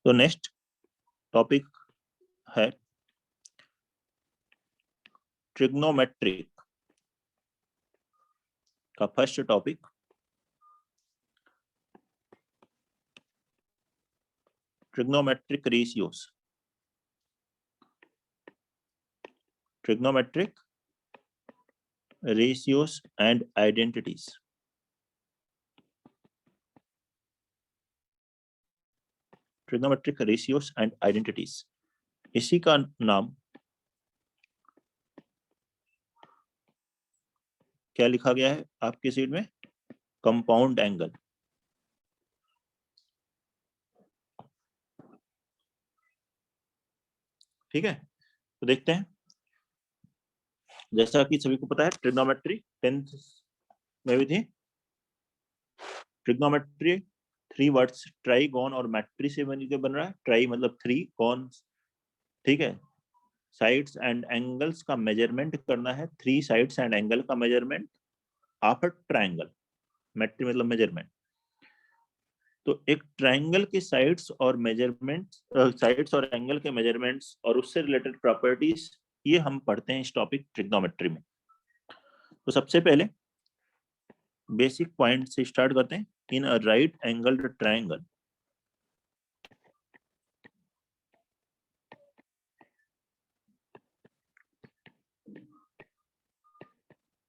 तो next topic है trigonometric का first topic trigonometric ratios. Trigonometric ratios and identities. Trigonometric ratios and identities, इसी का नाम क्या लिखा गया है आपके सीट में? Compound angle. ठीक है, तो देखते हैं। जैसा कि सभी को पता है ट्रिग्नोमेट्री 10th में भी थी। ट्रिग्नोमेट्री 3 वर्ड्स ट्राइगोन और मैट्री से मिलकर बन रहा है। ट्राई मतलब 3, कॉन, ठीक है, साइड्स एंड एंगल्स का मेजरमेंट करना है। 3 साइड्स एंड एंगल का मेजरमेंट ऑफ अ ट्रायंगल। मैट्री मतलब मेजरमेंट। तो एक ट्रायंगल के साइड्स और मेजरमेंट्स, साइड्स और एंगल के मेजरमेंट्स और उससे रिलेटेड प्रॉपर्टीज, ये हम पढ़ते हैं इस टॉपिक ट्रिग्नोमेट्री में। तो सबसे पहले बेसिक पॉइंट से स्टार्ट करते हैं। इन अ राइट एंगल्ड ट्रायंगल,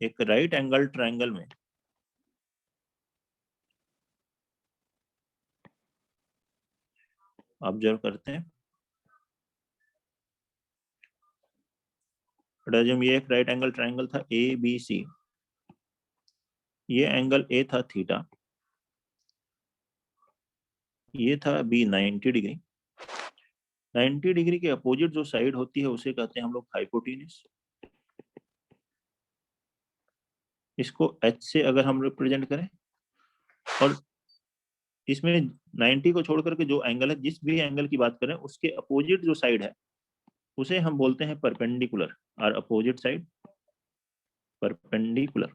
एक राइट एंगल ट्रायंगल में ऑब्जर्व करते हैं। ये एक राइट एंगल ट्रायंगल था ए बी सी। ये एंगल ए था थीटा, ये था बी 90 डिग्री। 90 डिग्री के अपोजिट जो साइड होती है उसे कहते हैं हम लोग हाइपोटेन्यूज। इसको एच से अगर हम रिप्रेजेंट करें, और इसमें 90 को छोड़ करके जो एंगल है, जिस भी एंगल की बात करें उसके अपोजिट जो साइड है उसे हम बोलते हैं परपेंडिकुलर। और अपोजिट साइड परपेंडिकुलर।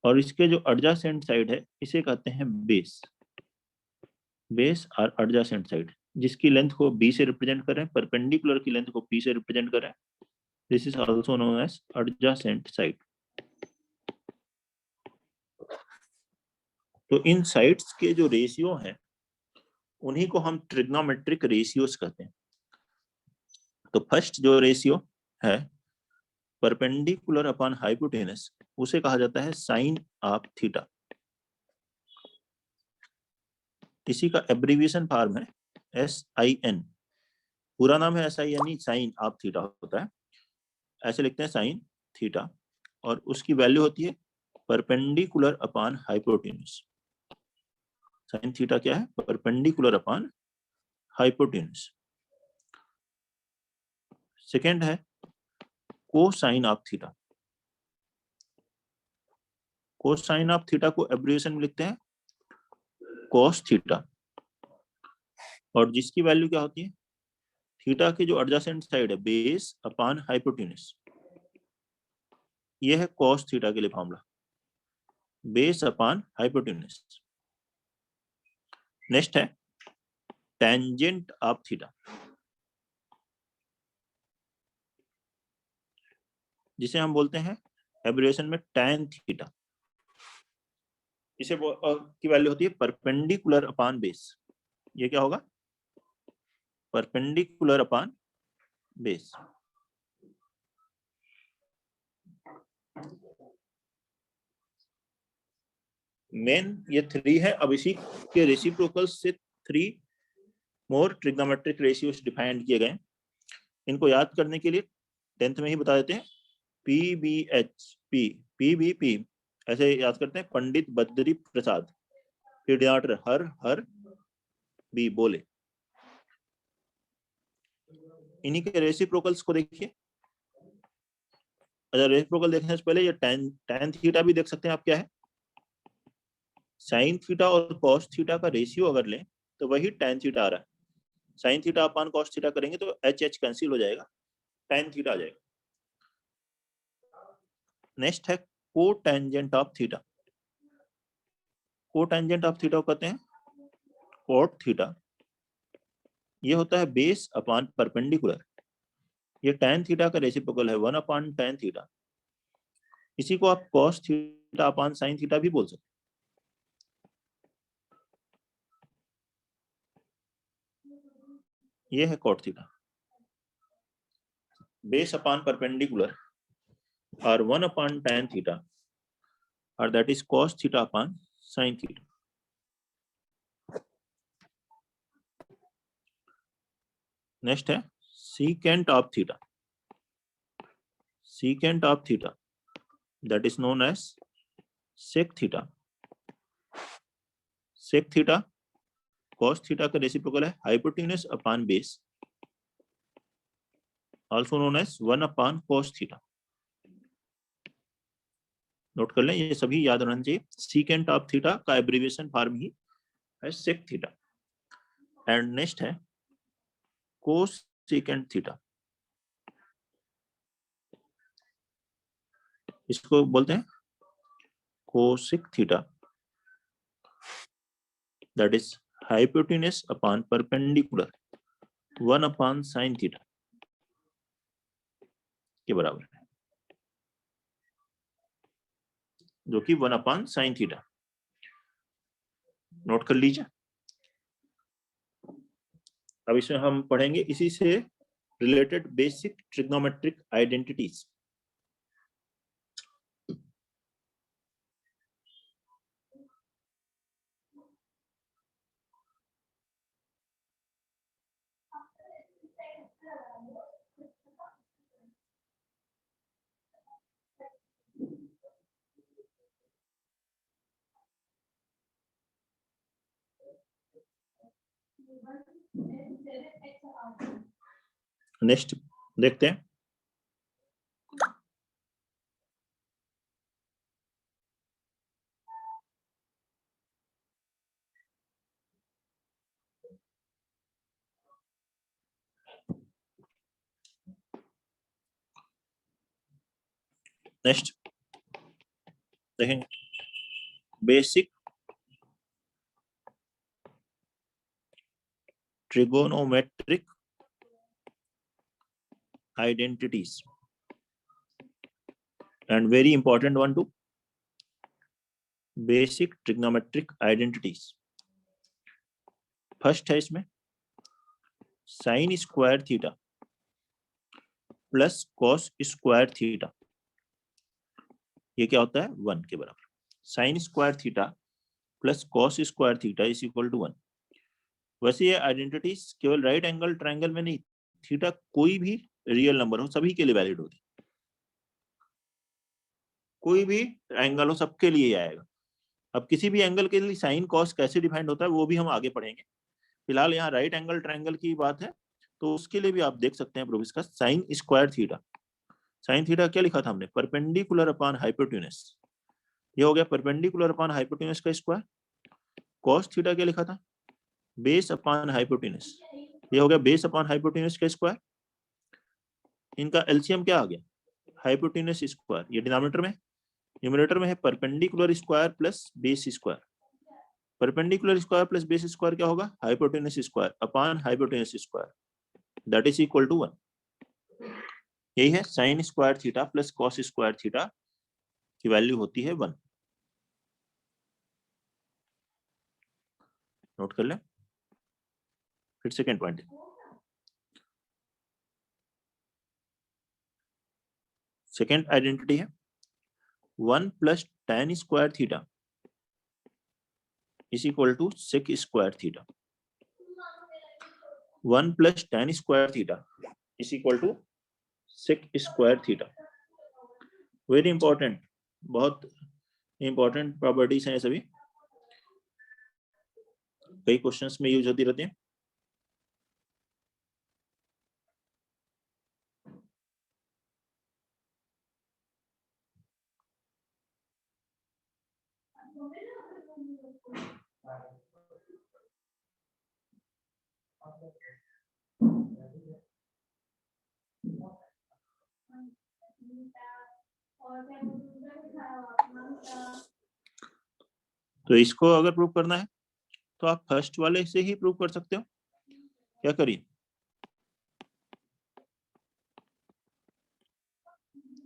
और इसके जो एडजेसेंट साइड है इसे कहते हैं बेस। बेस और एडजेसेंट साइड, जिसकी लेंथ को बी से रिप्रेजेंट करें, परपेंडिकुलर की लेंथ को पी से रिप्रेजेंट करें, this is also known as adjacent side. तो इन साइड्स के जो रेशियो हैं उन्हीं को हम ट्रिग्नोमेट्रिक रेशियोज कहते हैं। तो फर्स्ट जो रेशियो है परपेंडिकुलर अपॉन हाइपोटेनस, उसे कहा जाता है साइन ऑफ थीटा। इसी का एब्रीविएशन फॉर्म है SIN। पूरा नाम है SIN, साइन ऑफ थीटा होता है, ऐसे लिखते हैं साइन थीटा। और उसकी वैल्यू होती है perpendicular upon hypotenuse. Sine theta क्या है? Perpendicular upon hypotenuse. सेकेंड है cosine of theta. Cosine of theta को एब्रिविएशन में लिखते हैं कॉस थीटा। और जिसकी वैल्यू क्या होती है? थीटा की जो एडजेसेंट साइड है बेस अपॉन हाइपोटेनस, ये है कॉस थीटा के लिए formula, base upon hypotenuse. Next है टेंजेंट ऑफ थीटा, जिसे हम बोलते हैं एब्रिविएशन में टैन थीटा। इसे की वैल्यू होती है परपेंडिकुलर अपॉन बेस। ये क्या होगा? Perpendicular upon base. मेन ये 3 है। अब इसी के रेसिप्रोकल से 3 मोर ट्रिग्नोमेट्रिक रेशियोज डिफाइंड किए गए। इनको याद करने के लिए 10th में ही बता देते हैं। PBHP, PBP ऐसे याद करते हैं, पंडित बद्री प्रसाद। पीडियाट्र हर हर बी बोले। इन्हीं के रेसिप्रोकल्स को देखिए। अच्छा, रेसिप्रोकल देखने से पहले ये tan थीटा भी देख सकते हैं आप क्या है। साइन थीटा और कॉस थीटा का रेशियो अगर लें तो वही tan थीटा आ रहा है। Sine theta upon cos theta करेंगे तो H कैंसिल हो जाएगा, tan थीटा आ जाएगा। नेक्स्ट है cotangent of theta. Cotangent of theta कहते हैं कॉट थीटा ये होता है बेस अपॉन परपेंडिकुलर, ये tan थीटा का रेसिप्रोकल है 1 अपॉन tan थीटा। इसी को आप cos theta upon sin theta भी बोल सकते हैं। ये है cot theta base upon perpendicular और 1 अपॉन tan थीटा और that is cos theta upon sin theta. Next है secant of theta, secant of theta that is known as sec theta. sec theta cos theta का reciprocal है hypotenuse upon base, also known as 1 upon cos theta. Note कर लें, ये सभी याद रहना चाहिए। secant ऑफ थीटा का एब्रिविएशन फॉर्म ही है sec थीटा। एंड नेक्स्ट है cos secant थीटा, इसको बोलते हैं cosec theta that is hypotenuse upon perpendicular 1 upon sin theta के बराबर है, जो कि 1 अपॉन sin थीटा। नोट कर लीजिए। अब इसमें हम पढ़ेंगे इसी से related basic trigonometric identities. Next देखते हैं। नेक्स्ट देखेंगे basic trigonometric identities and very important one two basic trigonometric identities. First है इसमें sine square theta plus cos square theta, ये क्या होता है 1 के बराबर। Sine square theta plus cos square theta is equal to 1। वैसे ये आइडेंटिटीज केवल राइट एंगल ट्रायंगल में नहीं, थीटा कोई भी रियल नंबर हो सभी के लिए वैलिड होती, कोई भी एंगल हो सबके लिए आएगा। अब किसी भी एंगल के लिए साइन कॉस कैसे डिफाइंड होता है वो भी हम आगे पढ़ेंगे। फिलहाल यहाँ राइट एंगल ट्रायंगल की बात है, तो उसके लिए भी आप देख सकते हैं प्रूफ इसका। Sign square theta, sine theta क्या लिखा था हमने, परपेंडिकुलर अपॉन हाइपोटेन्यूस, ये हो गया परपेंडिकुलर अपॉन हाइपोटेन्यूस का स्क्वायर। कॉस थीटा क्या लिखा था, बेस अपॉन हाइपोटेन्यूस, ये हो गया बेस अपॉन हाइपोटेन्यूस का स्क्वायर। इनका एलसीएम क्या आ गया, हाइपोटेन्यूस स्क्वायर, ये डिनोमिनेटर में, न्यूमरेटर में है perpendicular square plus base square. Perpendicular square plus base square क्या होगा, hypotenuse square upon hypotenuse square, that is equal to 1। यही है sine square theta plus cos square theta की वैल्यू होती है 1। नोट कर लें। फिर सेकेंड पॉइंट, सेकेंड आइडेंटिटी है 1 plus tan square theta is equal to sec square theta. 1 plus tan square theta is equal to sec square theta. Very important, बहुत important properties हैं सभी, कई क्वेश्चंस में यूज होती रहती हैं। तो इसको अगर प्रूव करना है तो आप फर्स्ट वाले से ही प्रूव कर सकते हो। क्या करिए,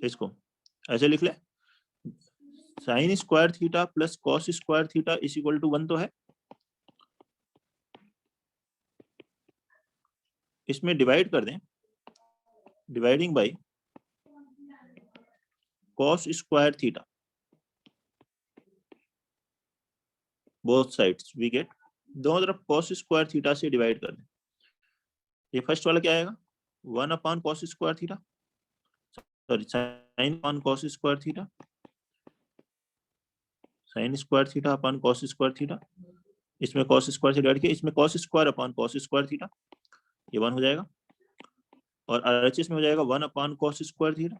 इसको ऐसे लिख ले, sine square theta plus cos square theta is equal to 1 तो है, इसमें डिवाइड कर दें, dividing by cos square theta, both sides we get, दोनों तरफ कॉस स्क्वायर थीटा से डिवाइड कर दें। ये फर्स्ट वाला क्या आएगा, 1 upon cos square theta, sorry sine upon cos square theta, sine square theta upon cos square theta, इसमें कॉस स्क्वायर से डिवाइड किया, इसमें cos square upon cos square theta, ये 1 हो जाएगा, और RHS में हो जाएगा 1 अपॉन कॉस स्क्वायर थीटा।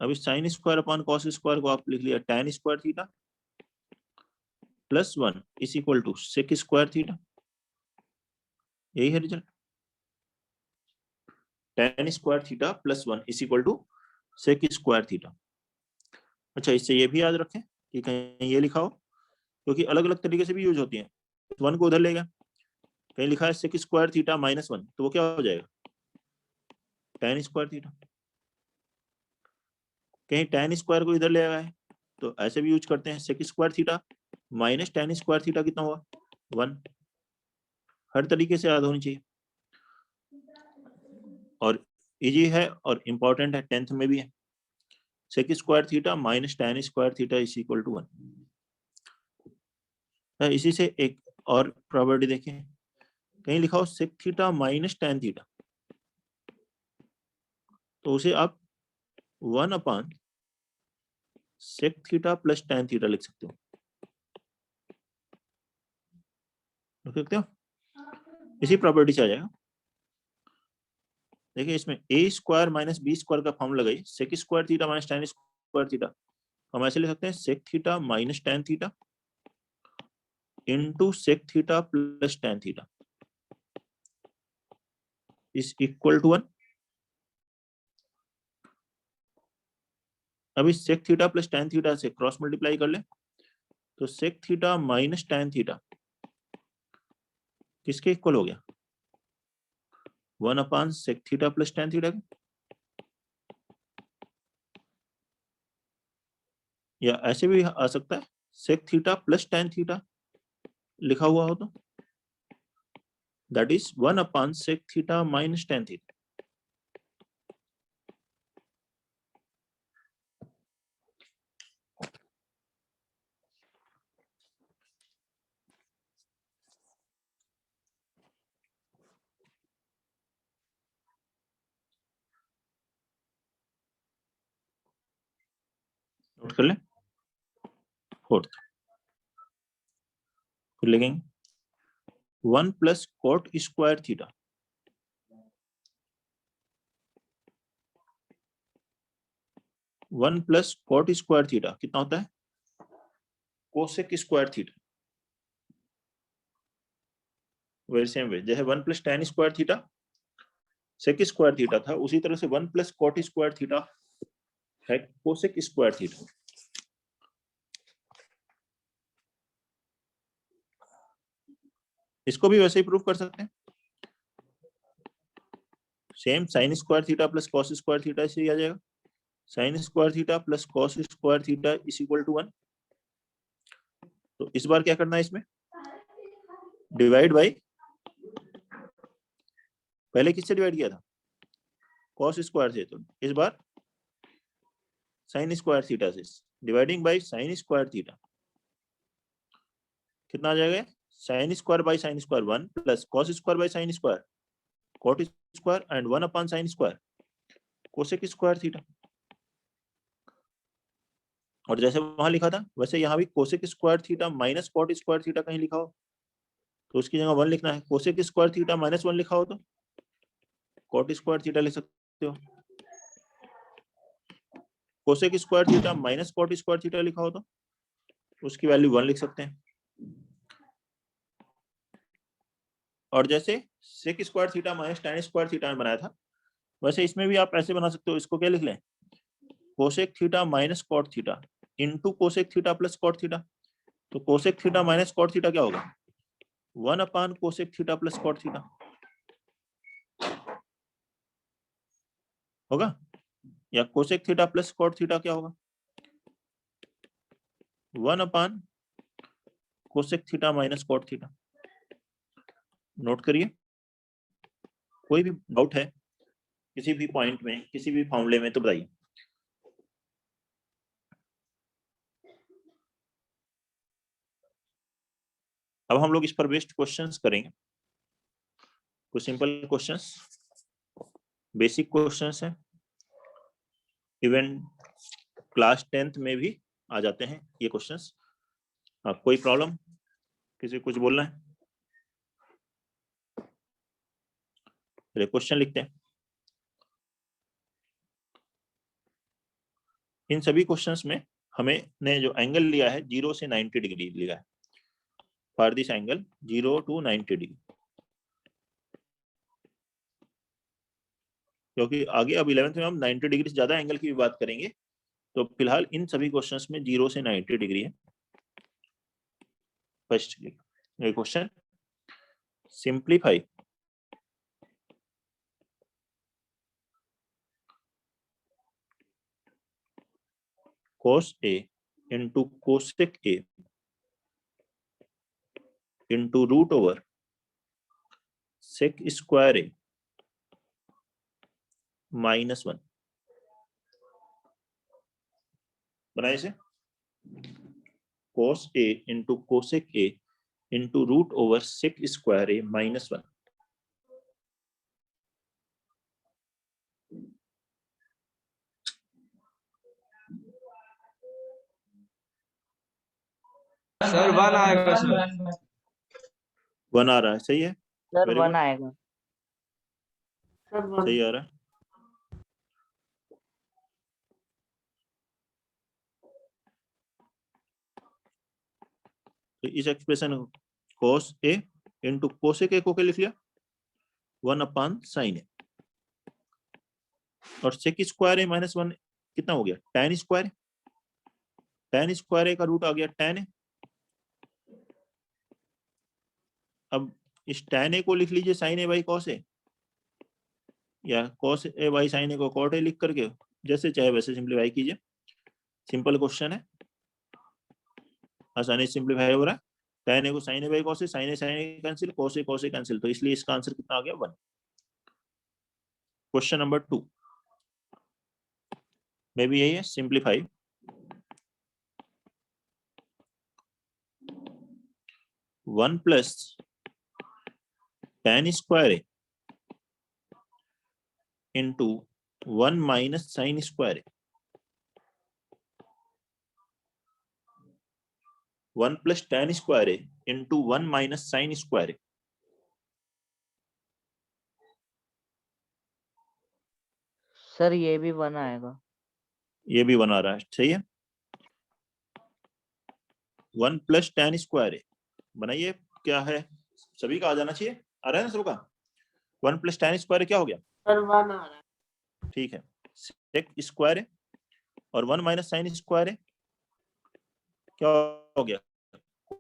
अब इस sine square upon cos square को आप लिख लिया tan square theta plus 1 is equal to sec square theta, यही है result, tan square theta plus 1 is equal to sec square theta. अच्छा, इससे ये भी याद रखें कि कहीं ये लिखा हो, क्योंकि अलग अलग तरीके से भी यूज होती है, 1 को उधर लेगा, कहीं लिखा है सेक स्क्वायर थीटा माइनस 1, तो वो क्या हो जाएगा, tan स्क्वायर थीटा, कहीं tan स्क्वायर को इधर ले आया है, तो ऐसे भी यूज करते हैं, sec square theta minus tan square theta कितना हुआ, 1, हर तरीके से याद होनी चाहिए, और इजी है और इम्पोर्टेंट है, 10th में भी है, sec square theta minus tan square theta is equal to 1। इसी से एक और प्रॉपर्टी देखें, कहीं लिखा हो sec theta minus tan theta, तो उसे आप 1 upon sec theta plus tan theta लिख सकते हो, लिख सकते हो, इसी प्रॉपर्टी से आ जाएगा। देखिए इसमें A square minus B square का फॉर्म लगाइए, sec square theta minus tan square theta, हम ऐसे लिख सकते हैं sec theta minus tan theta into sec theta plus tan theta is equal to 1। अभी sec theta plus tan theta से cross multiply कर ले, तो sec theta minus tan theta किसके इक्वल हो गया, 1 upon sec theta plus tan theta, या ऐसे भी आ सकता है sec theta plus tan theta लिखा हुआ हो, तो that is 1 upon sec theta minus tan theta. Note कर ले, फोर्थ फिर लिखेंगे 1 plus cot square theta, 1 plus cot square theta कितना होता है, cosec square theta, very same way, जैसे 1 plus tan square theta sec square theta था, उसी तरह से 1 प्लस कॉट स्क्वायर थीटा है कोसेक स्क्वायर थीटा। इसको भी वैसे ही प्रूव कर सकते हैं, same sine square theta plus cos square theta से ही आ जाएगा, sine square theta plus cos square theta is equal to 1। तो इस बार क्या करना है, इसमें डिवाइड बाय, पहले किससे डिवाइड किया था, कॉस स्क्वायर से, तो इस बार साइन स्क्वायर थीटा से, dividing by sine square theta कितना आ जाएगा, sine square by sine square 1 plus cos square by sine square cot square and 1 upon sine square cosec square theta. और जैसे वहां लिखा था वैसे यहाँ भी cosec square theta minus cot square theta कहीं लिखा हो तो उसकी जगह 1 लिखना है, कोसेक स्क्वायर थीटा माइनस 1 लिखा हो तो कॉट स्क्वायर थीटा लिख सकते हो, cosec square theta minus cot square theta लिखा हो तो उसकी वैल्यू 1 लिख सकते हैं। और जैसे sec square theta minus tan square theta में बनाया था, वैसे इसमें भी आप ऐसे बना सकते हो, इसको क्या लिख लें, cosec theta minus cot theta into cosec theta plus cot theta, तो cosec theta minus cot theta क्या होगा? 1 upon cosec theta plus cot theta होगा, या cosec theta plus cot theta क्या होगा? 1 upon cosec theta minus cot theta. Note करिए, कोई भी डाउट है किसी भी पॉइंट में, किसी भी फॉर्मूले में तो बताइए। अब हम लोग इस पर बेस्ड क्वेश्चंस करेंगे, कुछ सिंपल क्वेश्चंस, बेसिक क्वेश्चंस हैं, इवन क्लास 10th में भी आ जाते हैं ये क्वेश्चंस। कोई प्रॉब्लम, किसी को कुछ बोलना है? चलिए क्वेश्चन लिखते हैं। इन सभी क्वेश्चंस में हमें ने जो एंगल लिया है 0 से 90 डिग्री लिया है, for this angle 0 to 90 degree, क्योंकि आगे अब 11th में हम 90 डिग्री से ज्यादा एंगल की भी बात करेंगे। तो फिलहाल इन सभी क्वेश्चंस में 0 से 90 डिग्री है। First question, simplify cos A into cosec A into root over sec square A -1। बनाए इसे, cos A into cosec A into root over sec square A -1। Sir 1 आएगा सर। 1 आ रहा है, सही है, सर वेरी 1 गुड, आएगा। सही आ रहा है। तो इस expression cos A into cosec A को क्या लिख लिया? 1 अपान साइन ए, और सेक स्क्वायर ए -1 कितना हो गया? tan स्क्वायर, tan स्क्वायर ए का रूट आ गया tan ए। अब इस tan ए को लिख लीजिए sin ए बाई cos ए, या cos ए बाई sin ए को cot ए लिख करके जैसे चाहे वैसे सिंप्लीफाई कीजिए। सिंपल क्वेश्चन है, आसानी से सिंप्लीफाई हो रहा है। tan ए को sin A by cos A, sin A cancel, cos A cancel, तो इसलिए इसका आंसर कितना आ गया? 1। क्वेश्चन नंबर 2 में भी यही है, सिंप्लीफाई 1 प्लस tan स्क्वायर ए इंटू 1 माइनस साइन स्क्वायर ए, 1 प्लस tan स्क्वायर ए इंटू 1 माइनस साइन स्क्वायर ए। सर ये भी 1 आएगा। ये भी 1 आ रहा है, सही है। 1 प्लस tan स्क्वायर ए बनाइए, क्या है? सभी का आ जाना चाहिए, आ रहा है ना सबका? 1 प्लस tan स्क्वायर क्या हो गया? सर 1 आ रहा है। ठीक है, सेक स्क्वायर है, और 1 माइनस साइन स्क्वायर है क्या हो गया?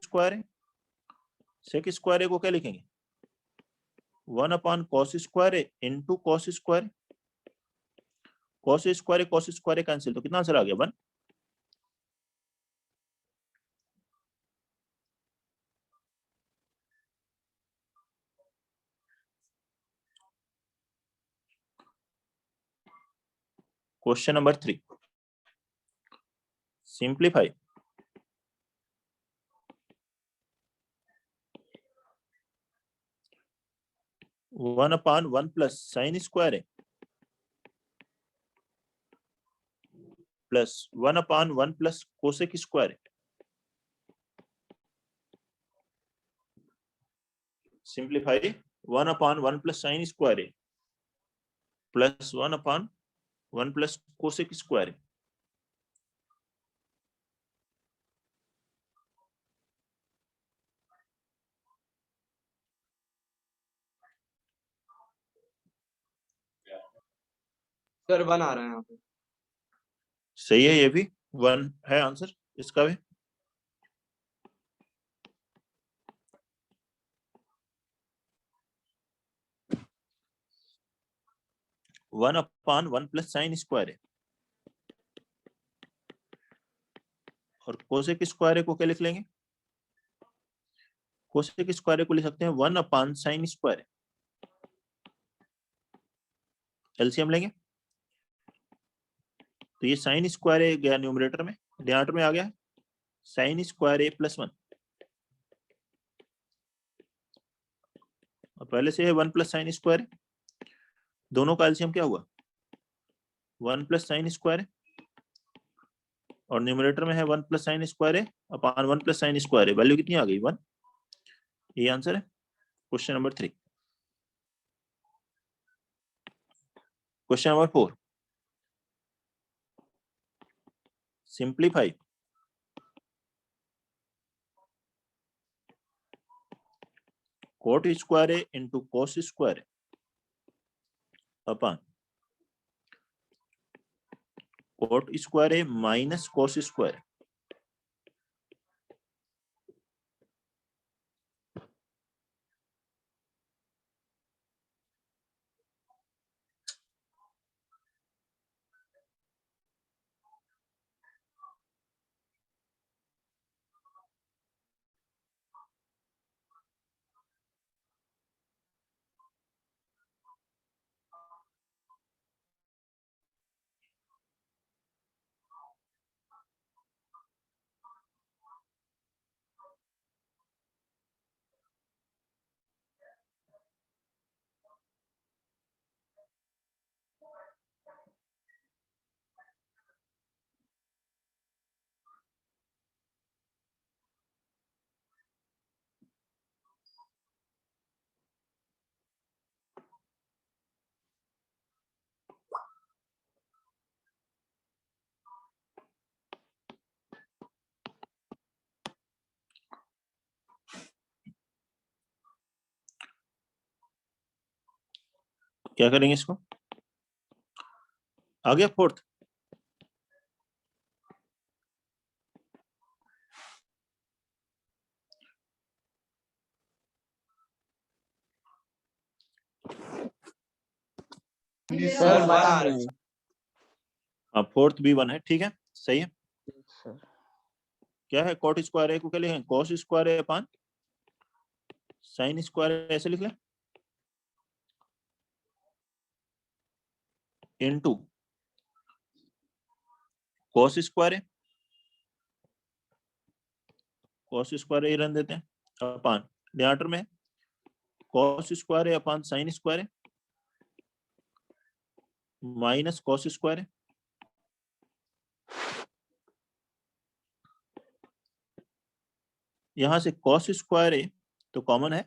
स्क्वायर है। सेक स्क्वायर को क्या लिखेंगे? 1 अपान कॉस स्क्वायर है into cos square, cos square cancel, तो कितना आंसर आ गया? 1। क्वेश्चन नंबर 3, सिंप्लीफाई 1 अपान 1 प्लस साइन स्क्वायर है प्लस 1 अपान 1 प्लस कोसेक स्क्वायर है। सिंप्लीफाई 1 अपान 1 प्लस साइन स्क्वायर है प्लस 1 अपान 1 प्लस कोसेक स्क्वायर है। सर 1 आ रहा है यहाँ पे। सही है, ये भी 1 है आंसर इसका भी। 1/1 प्लस साइन स्क्वायर है, और कोसेक स्क्वायर को क्या लिख लेंगे? कोसेक स्क्वायर को लिख सकते हैं 1/sin स्क्वायर। एलसीएम लेंगे तो ये साइन स्क्वायर गया न्यूमरेटर में, डिनोमिनेटर में आ गया साइन स्क्वायर a प्लस 1, और पहले से है 1 प्लस साइन स्क्वायर, दोनों का एलसीएम क्या हुआ 1 प्लस साइन स्क्वायर, और न्यूमरेटर में है 1 plus sine square upon 1 plus sine square, value कितनी आ गई 1। ये आंसर है question number 3। Question number 4, simplify cot square a into cos square upon cot square a minus cos square. क्या करेंगे इसको? आ गया फोर्थ। सर 1 आ रहा है। हाँ फोर्थ भी 1 है, ठीक है सही है। सर क्या है cot स्क्वायर a को क्या लिखें cos square a upon sine square ऐसे लिख लें into cos square a run देते हैं अपॉन डिनोमिनेटर में cos square a upon sine square minus cos square. यहां से cos स्क्वायर a तो कॉमन है,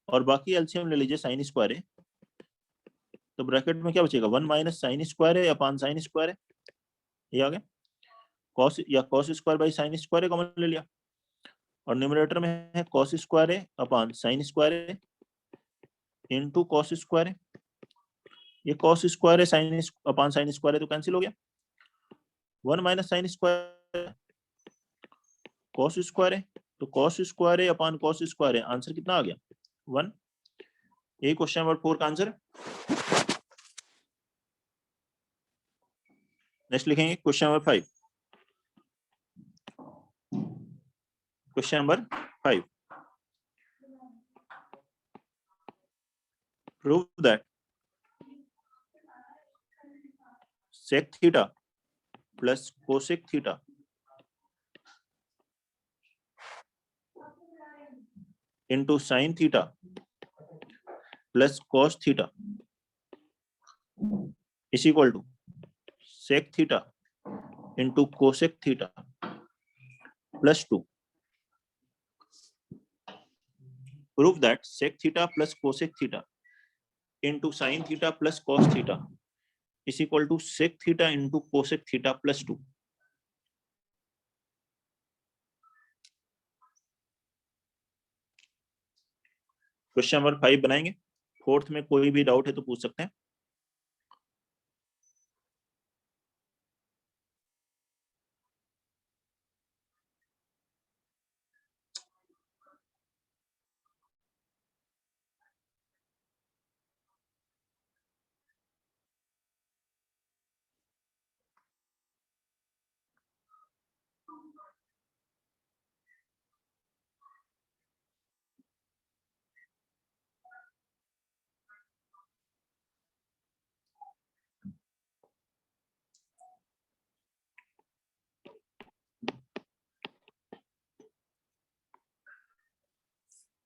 और बाकी एलसीएम ले लीजिए साइन स्क्वायर a, तो ब्रैकेट में क्या बचेगा 1 minus sine square a upon sine square, ये आ गया cos या cos square by sine square common ले लिया, और न्यूमरेटर में है cos square a upon sine square into cos square. ये cos स्क्वायर है साइन अपॉन साइन स्क्वायर है तो कैंसिल हो गया, 1 minus sine square cos square है तो cos स्क्वायर है अपॉन cos स्क्वायर है, आंसर कितना आ गया 1। यही क्वेश्चन नंबर 4 का आंसर। नेक्स्ट लिखेंगे question number 5। Question number 5, prove that sec theta plus cosec theta into sine theta plus cos theta is equal to sec theta into cosec theta plus 2। Prove that sec theta plus cosec theta into sine theta plus cos theta is equal to sec theta into cosec theta plus 2। Question number 5 बनाएंगे, fourth में कोई भी doubt है तो पूछ सकते हैं।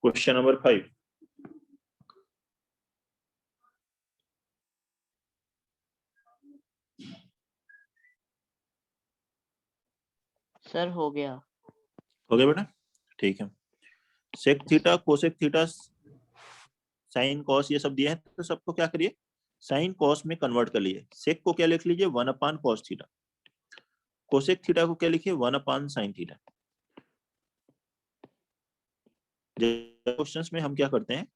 Question number 5। Sir हो गया। हो गया बेटा, ठीक है। Sec theta, cosec theta, sine cos ये सब दिए हैं, तो सबको क्या करिए, साइन कॉस में कन्वर्ट कर लीजिए। सेक को क्या लिख लीजिए, 1 कॉस थीटा। कोसेक थीटा को क्या लिखिए, 1 साइन थीटा। क्वेश्चंस में हम क्या करते हैं,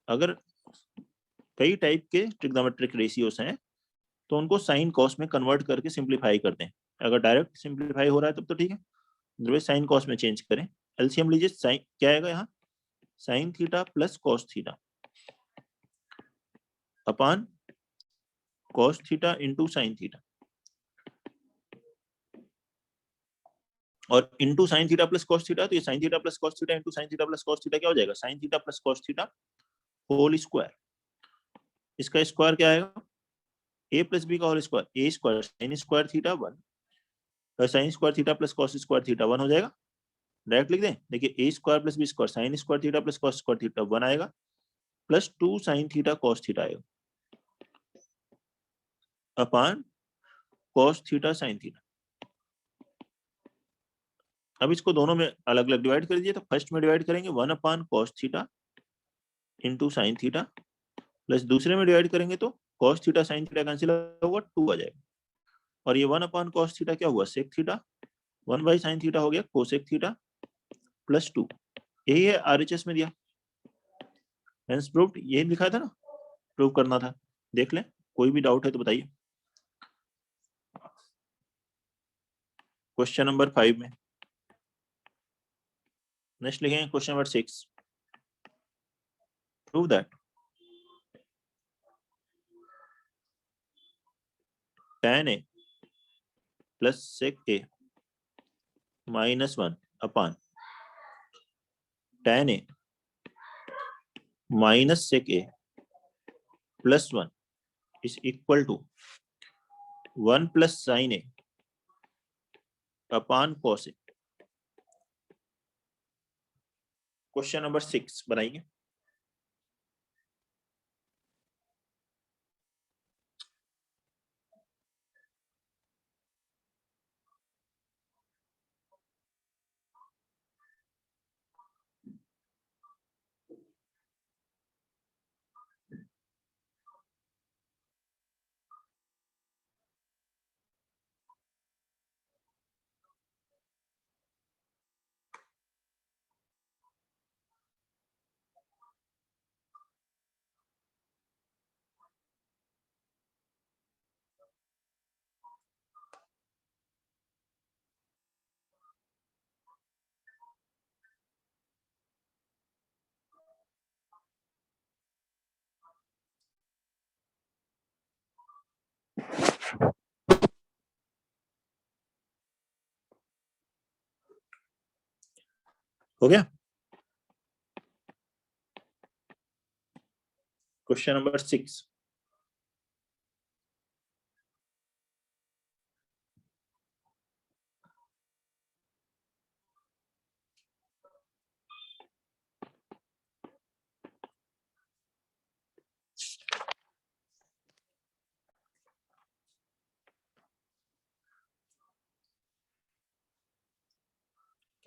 अगर कई टाइप के ट्रिग्नोमेट्रिक रेशियोस हैं तो उनको साइन कॉस में कन्वर्ट करके सिंप्लीफाई करते हैं। अगर डायरेक्ट सिंप्लीफाई हो रहा है तब तो ठीक है, अदरवाइज साइन कॉस में चेंज करें। एलसीएम लीजिए, साइन क्या आएगा यहाँ, sine theta plus cos theta upon cos theta into sine theta, और into sine theta plus cos theta, तो ये sine theta plus cos theta into sine theta plus cos theta क्या हो जाएगा, sine theta plus cos theta whole square. इसका square क्या आएगा, A plus B का whole square, A square sine square theta 1, sine square theta plus cos square theta 1 हो जाएगा। Direct लिख दें, देखिए A square plus B square sine square theta plus cos square theta 1 आएगा, plus 2 sine theta cos theta आएगा upon cos theta sine theta. अब इसको दोनों में अलग अलग डिवाइड कर दीजिए, तो फर्स्ट में डिवाइड करेंगे 1 cos theta into sine theta, plus दूसरे में डिवाइड करेंगे तो cos theta sine theta cancel होगा, 2 आ जाएगा, और ये 1 कॉस थीटा क्या हुआ, सेक थीटा, 1 साइन थीटा हो गया कोसेक थीटा प्लस 2। यही है आरएचएस में दिया, हेंस प्रूव्ड, यही लिखा था ना, प्रूव करना था। देख लें, कोई भी डाउट है तो बताइए। क्वेश्चन नंबर 5 में नेक्स्ट लिखेंगे question number 6। Prove that tan a plus sec a -1 upon tan a minus sec a plus 1 is equal to 1 plus sine a upon cos a। Question number 6 बनाइए। हो गया। Question number 6,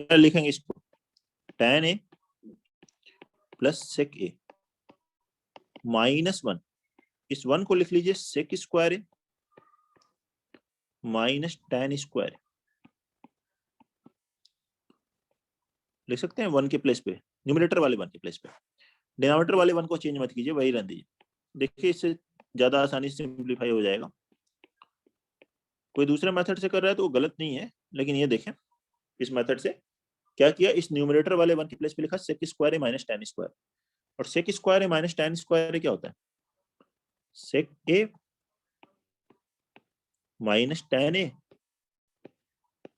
क्या लिखेंगे इसको, tan a plus sec a -1, इस 1 को लिख लीजिए sec square a minus tan square लिख सकते हैं 1 के प्लेस पे, न्यूमरेटर वाले 1 के प्लेस पे, डिनोमिनेटर वाले 1 को चेंज मत कीजिए, वही रहने दीजिए। देखिए इससे ज्यादा आसानी से सिंप्लीफाई हो जाएगा। कोई दूसरे मेथड से कर रहा है तो वो गलत नहीं है, लेकिन ये देखें इस मेथड से क्या किया, इस न्यूमरेटर वाले 1 के प्लेस पे लिखा sec square a minus tan square, और sec square a minus tan square क्या होता है, sec a minus tan a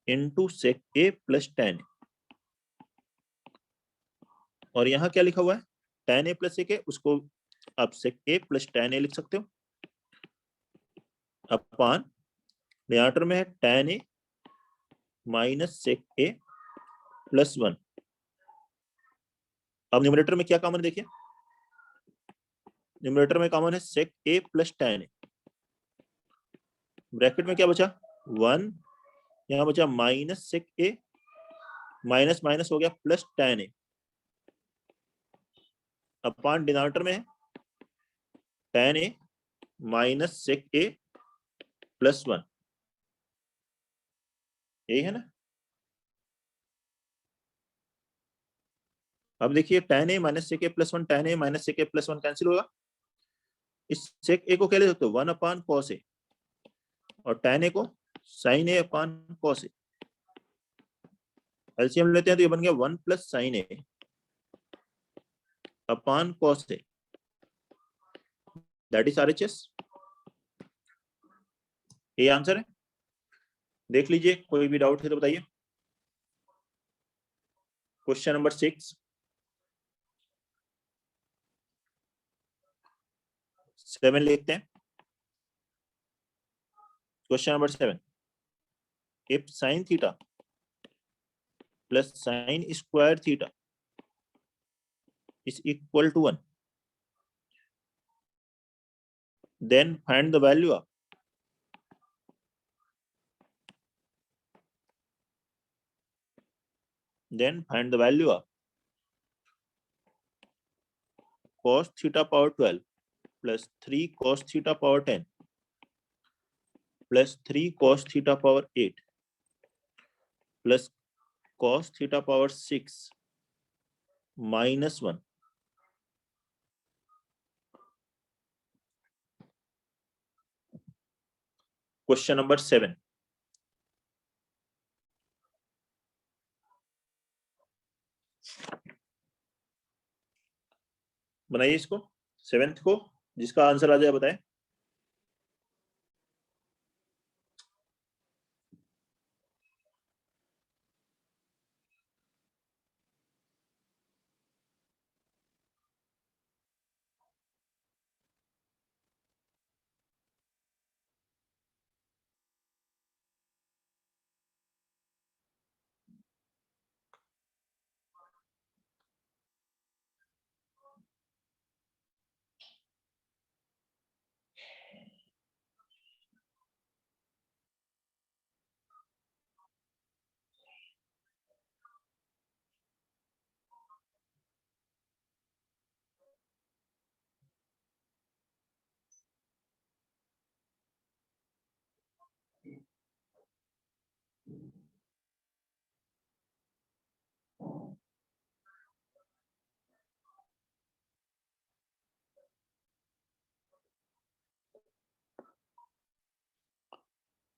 into sec a plus tan a, और यहाँ क्या लिखा हुआ है tan a plus sec a, उसको आप sec a plus tan a लिख सकते हो अपान डिनोमिनेटर में है tan a minus sec a plus 1 अब न्यूमरेटर में क्या कॉमन है देखिए, न्यूमरेटर में कॉमन है सेक ए प्लस tan ए, ब्रैकेट में क्या बचा 1, यहाँ बचा माइनस सेक ए, माइनस माइनस हो गया प्लस tan ए, अपॉन डिनोमिनेटर में है tan ए माइनस सेक ए प्लस 1, यही है ना। अब देखिए tan ए माइनस सेक ए प्लस 1, tan ए माइनस सेक ए प्लस 1 कैंसिल होगा, इस सेक ए को क्या ले सकते हो 1 अपॉन कॉस ए, और tan ए को sin A upon cos A, LCM लेते हैं तो ये बन गया 1 plus sin A upon cos A, that is RHS. ये आंसर है, देख लीजिए, कोई भी डाउट है तो बताइए। क्वेश्चन नंबर 6, 7 लिखते हैं। Question number 7, if sign theta plus sine square theta is equal to 1, then find the value of cos theta power 12 plus 3 cos theta power 10 plus 3 cos theta power 8 plus cos theta power 6 minus 1। Question number 7, बनाइए इसको, 7th को, जिसका answer आ जाए बताएं।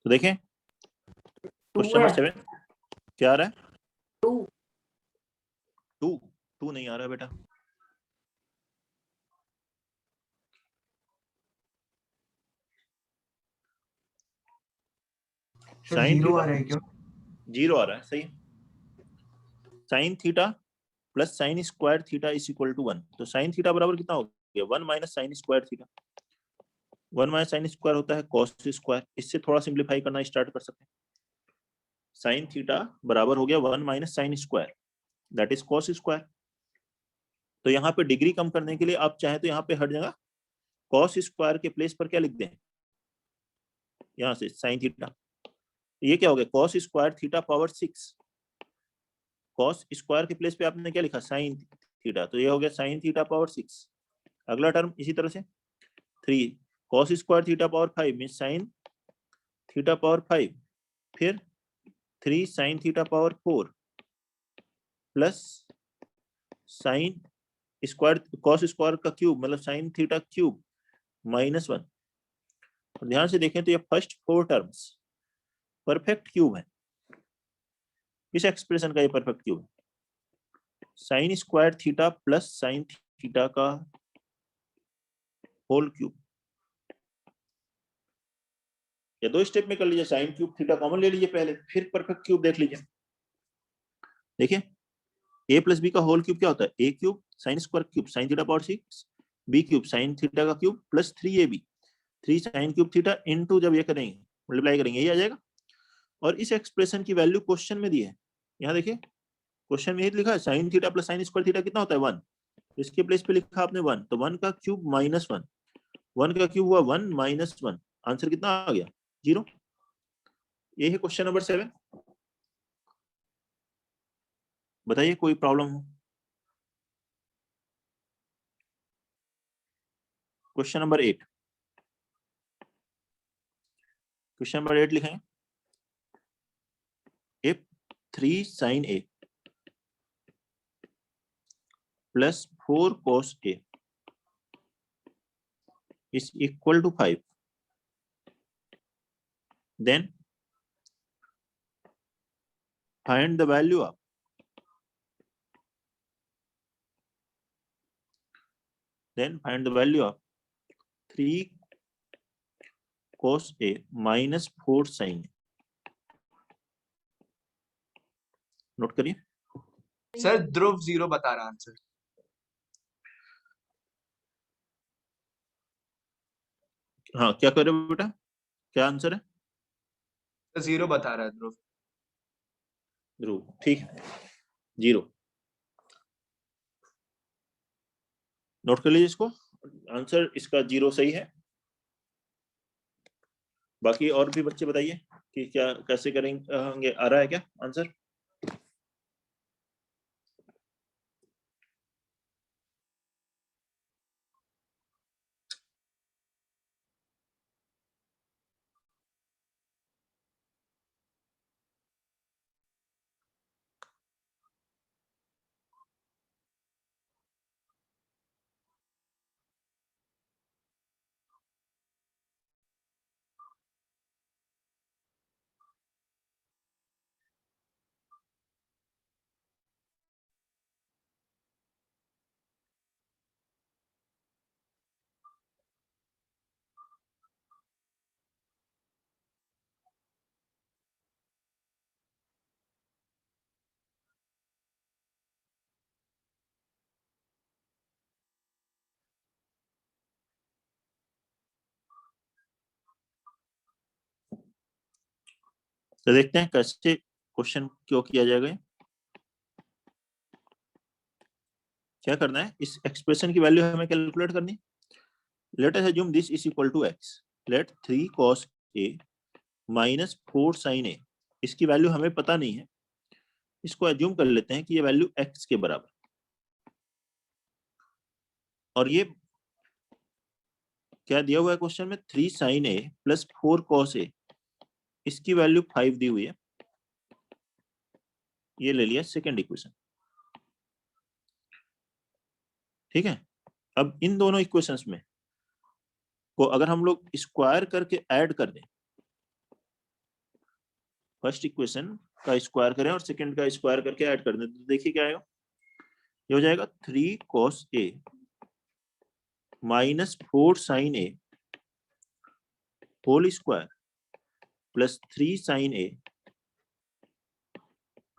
तो देखें question number 7 क्या आ रहा है, 2 नहीं आ रहा बेटा, साइन 0 आ रहा है क्या? 0 आ रहा है, सही। Sine theta plus sine square theta is equal to 1, तो साइन थीटा बराबर कितना हो गया 1 minus sine square theta, 1 minus sine square होता है कॉस स्क्वायर, इससे थोड़ा सिंप्लीफाई करना स्टार्ट कर सकते हैं। साइन थीटा बराबर हो गया 1 minus sine square, that is cos square. तो यहाँ पे डिग्री कम करने के लिए आप चाहें तो यहाँ पे हर जगह कॉस स्क्वायर के प्लेस पर क्या लिख दें, यहाँ से साइन थीटा, ये क्या हो गया cos square theta power 6, cos square के प्लेस पे आपने क्या लिखा साइन थीटा, तो ये हो गया साइन थीटा पावर 6। अगला टर्म इसी तरह से 3 cos square theta power 5 mean sine theta power 5, फिर 3 sign theta power 4 plus sine square cos square का क्यूब मतलब साइन थीटा क्यूब माइनस 1। ध्यान से देखें तो ये फर्स्ट 4 टर्म्स परफेक्ट क्यूब है, इस एक्सप्रेशन का ये परफेक्ट क्यूब है, sine square theta plus sign theta का होल क्यूब, या 2 स्टेप में कर लीजिए, साइन क्यूब थीटा कॉमन ले लीजिए पहले, फिर परफेक्ट क्यूब देख लीजिए। देखिए a प्लस बी का होल क्यूब क्या होता है, a cube sine square cube sine theta power 6, b cube sine theta का cube plus 3ab 3 sine cube theta into जब ये करेंगे मल्टीप्लाई करेंगे यही आ जाएगा। और इस एक्सप्रेशन की वैल्यू क्वेश्चन में दी है, यहाँ देखिए क्वेश्चन में यही लिखा है sign theta plus sine square theta कितना होता है 1, इसके प्लेस पे लिखा आपने 1, तो 1 का क्यूब माइनस 1, 1 का क्यूब हुआ 1 माइनस 1, आंसर कितना आ गया 0। ये है क्वेश्चन नंबर 7। बताइए कोई प्रॉब्लम हो। क्वेश्चन नंबर 8, क्वेश्चन नंबर 8 लिखेंगे, if 3 sin a plus 4 cos a is equal to 5, then find the value of then find the value of 3 cos a minus 4 sin a। Note करिए। Sir ध्रुव 0 बता रहा answer. हाँ क्या कर रहे हो बेटा, क्या आंसर है? 0 बता रहा है ध्रुव। ध्रुव ठीक है 0, नोट कर लीजिए इसको, आंसर इसका 0 सही है। बाकी और भी बच्चे बताइए कि क्या कैसे करेंगे, आ रहा है क्या आंसर? तो देखते हैं कैसे क्वेश्चन क्यों किया जाएगा। क्या करना है, इस एक्सप्रेशन की वैल्यू हमें कैलकुलेट करनी है। Let us assume this is equal to x, let 3 cos a minus 4 sin a, इसकी वैल्यू हमें पता नहीं है, इसको अज्यूम कर लेते हैं कि ये वैल्यू x के बराबर, और ये क्या दिया हुआ है क्वेश्चन में 3 sin a plus 4 cos a, इसकी वैल्यू 5 दी हुई है, ये ले लिया सेकेंड इक्वेशन। ठीक है, अब इन दोनों इक्वेशंस में को अगर हम लोग स्क्वायर करके ऐड कर दें, फर्स्ट इक्वेशन का स्क्वायर करें और सेकंड का स्क्वायर करके ऐड कर दें, तो देखिए क्या आएगा, ये हो जाएगा 3 cos a minus 4 sin a whole square plus 3 sin a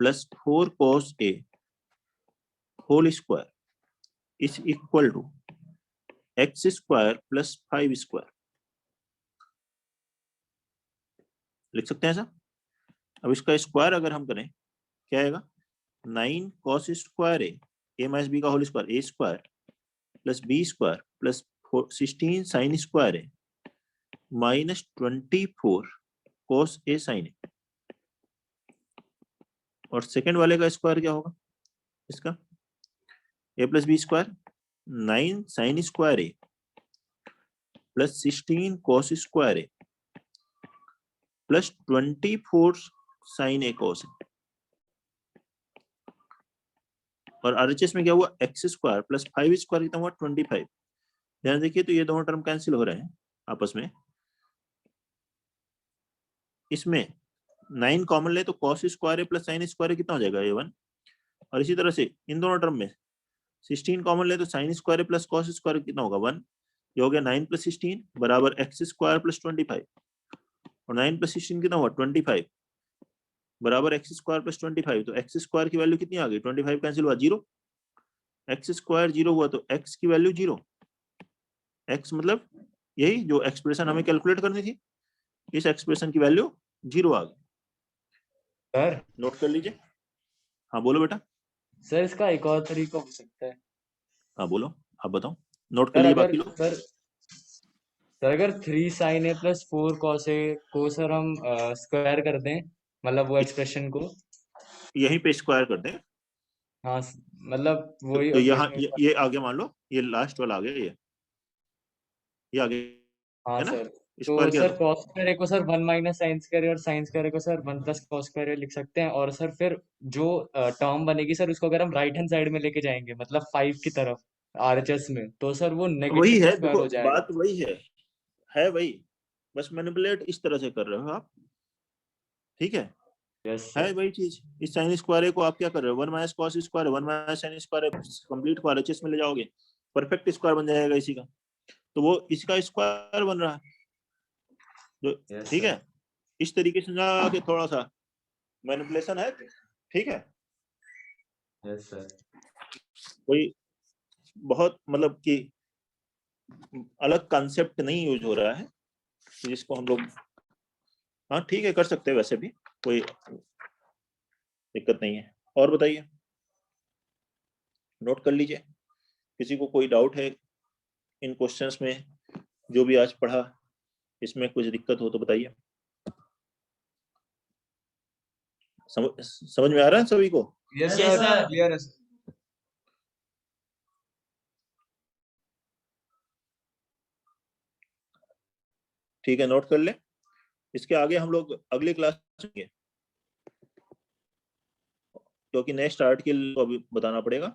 plus 4 cos a whole square is equal to x square plus 5 square. लिख सकते हैं ऐसा। अब इसका स्क्वायर अगर हम करें क्या आएगा, 9 cos square a minus b का whole square a square plus b square plus 16 sin square a minus 24 cos a sin a। और सेकंड वाले का स्क्वायर क्या होगा, इसका a plus B square 9 sin square a plus 16 cos square a plus 24 sin a cos a। और RHS में क्या हुआ, एक्स स्क्वायर प्लस 5 स्क्वायर कितना हुआ 25। ध्यान देखिए, तो ये दोनों टर्म कैंसिल हो रहे हैं आपस में, इसमें 9 कॉमन ले तो cos square plus sin square कितना हो जाएगा a1, और इसी तरह से इन दोनों टर्म में 16 कॉमन ले तो sin square plus cos square कितना होगा 1, ये हो गया 9 प्लस 16 बराबर एक्स स्क्वायर प्लस 25, और 9 प्लस 16 कितना हुआ 25 बराबर एक्स स्क्वायर प्लस 25, तो एक्स स्क्वायर की वैल्यू कितनी आ गई 25 कैंसिल हुआ 0, एक्स स्क्वायर 0 हुआ तो एक्स की वैल्यू 0, एक्स मतलब यही जो एक्सप्रेशन हमें कैलकुलेट करनी थी, इस एक्सप्रेशन की वैल्यू 0 आ गई। सर नोट कर लीजिए। हाँ बोलो बेटा। सर इसका एक और तरीका हो सकता है। हाँ बोलो, आप बताओ, नोट कर सर लीजिए अगर बाकी लोग। सर अगर 3 sin a plus 4 cos a को सर हम स्क्वायर कर दें, मतलब वो एक्सप्रेशन को। यहीं पे स्क्वायर कर दें। हाँ मतलब वही तो यहाँ occasional ये आगे मान लो, ये लास्ट वाला आ गया, ये आगे हाँ है ना, सर। स्क्वायर तो किया सर तो cos स्क्वायर a को sir 1 minus sine square a और साइन स्क्वायर a को sir 1 plus cos square a लिख सकते हैं। और सर फिर जो टर्म बनेगी सर, उसको अगर हम राइट हैंड साइड में लेके जाएंगे, मतलब 5 की तरफ RHS में, तो सर वो वही नेगेटिव है, स्क्वायर देखो हो जाएगा। बात वही है वही, बस मैनिपुलेट इस तरह से कर रहे हो आप, ठीक है। यस है सर। वही चीज, इस साइन स्क्वायर को आप क्या कर रहे हो, 1 minus cos square, 1 minus sine square, complete को आरएचएस में ले जाओगे, परफेक्ट स्क्वायर बन जाएगा इसी का, तो वो इसका स्क्वायर बन रहा है जो, यस ठीक सर। है। इस तरीके से जाके थोड़ा सा मैनिपुलेशन है, ठीक है। Yes sir. कोई बहुत मतलब कि अलग कंसेप्ट नहीं यूज हो रहा है जिसको हम लोग, हाँ ठीक है कर सकते हैं, वैसे भी कोई दिक्कत नहीं है। और बताइए, नोट कर लीजिए, किसी को कोई डाउट है इन क्वेश्चंस में, जो भी आज पढ़ा इसमें कुछ दिक्कत हो तो बताइए। समझ में आ रहा है सभी को? Yes Yes, sir, sir. Clear है सर। ठीक है, नोट कर ले। इसके आगे हम लोग अगली क्लास में, क्योंकि नेक्स्ट आर्ट के लिए अभी बताना पड़ेगा।